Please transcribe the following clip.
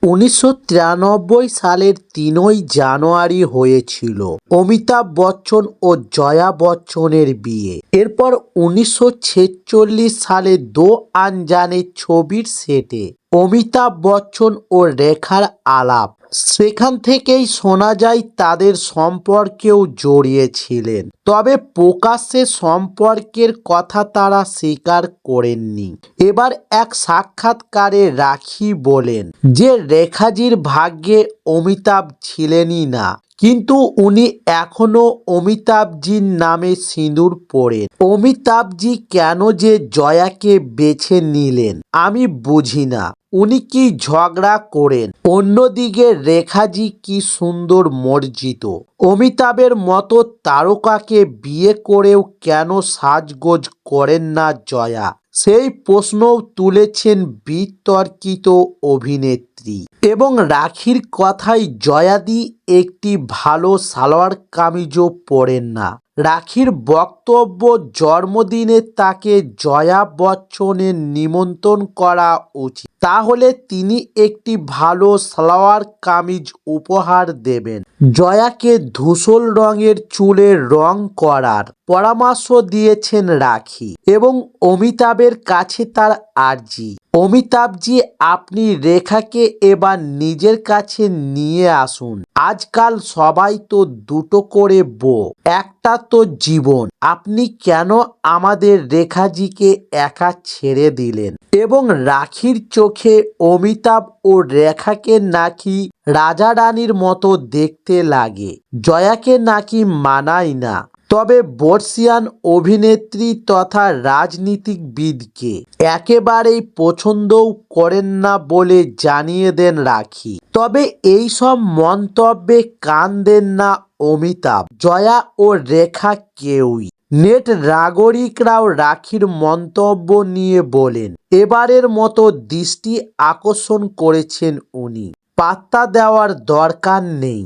১৯৯৩ সালের ৩ই জানুয়ারি হয়েছিল অমিতাভ বচ্চন ও জয়া বচ্চনের বিয়ে। এরপর ১৯৪৬ সালে দো আনজানে ছবির সেটে অমিতাভ বচ্চন ও রেখার আলাপ। সেখান থেকেই শোনা যায় তাদের সম্পর্কেও জড়িয়েছিলেন, তবে প্রকাশ্যে সম্পর্কের কথা তারা স্বীকার করেননি। এবার এক সাক্ষাৎকারে রাখি বলেন যে রেখাজির ভাগ্যে অমিতাভ ছিলেনই না, কিন্তু উনি এখনো অমিতাভজির নামে সিঁদুর পড়েন। অমিতাভজি কেন যে জয়াকে বেছে নিলেন আমি বুঝি না। উনি কি ঝগড়া করেন? অন্যদিকে রেখাজি কি সুন্দর মর্জিত। অমিতাভের মতো তারকাকে বিয়ে করেও কেন সাজগোজ করেন না জয়া, সেই প্রশ্নও তুলেছেন বিতর্কিত অভিনেত্রী। এবং রাখির কথায় জয়াদি একটি ভালো সালোয়ার কামিজও পরেন না। রাখির বক্তব্য, জন্মদিনে তাকে জয়া বচ্চনের নিমন্ত্রণ করা উচিত, তাহলে তিনি একটি ভালো সালোয়ার কামিজ উপহার দেবেন। জয়াকে ধূসর রঙের চুলের রং করার পরামর্শ দিয়েছেন রাখি এবং অমিতাভের কাছে তার আর্জি, অমিতাভজি আপনি রেখাকে এবার নিজের কাছে নিয়ে আসুন। আজকাল সবাই তো দুটো করে বউ, একটা তো জীবন। আপনি কেন আমাদের রেখাজিকে একা ছেড়ে দিলেন? এবং রাখির চোখে অমিতাভ ও রেখাকে নাকি রাজা রানীর মতো দেখতে লাগে, জয়াকে নাকি মানায় না। তবে বর্ষিয়ান অভিনেত্রী তথা রাজনীতিবিদকে একেবারেই পছন্দও করেন না বলে জানিয়ে দেন রাখি। তবে এই সব মন্তব্যে কান দেন না অমিতাভ, জয়া ও রেখা কেউই। নেট নাগরিকরাও রাখির মন্তব্য নিয়ে বলেন, এবারের মতো দৃষ্টি আকর্ষণ করেছেন উনি, পাত্তা দেওয়ার দরকার নেই।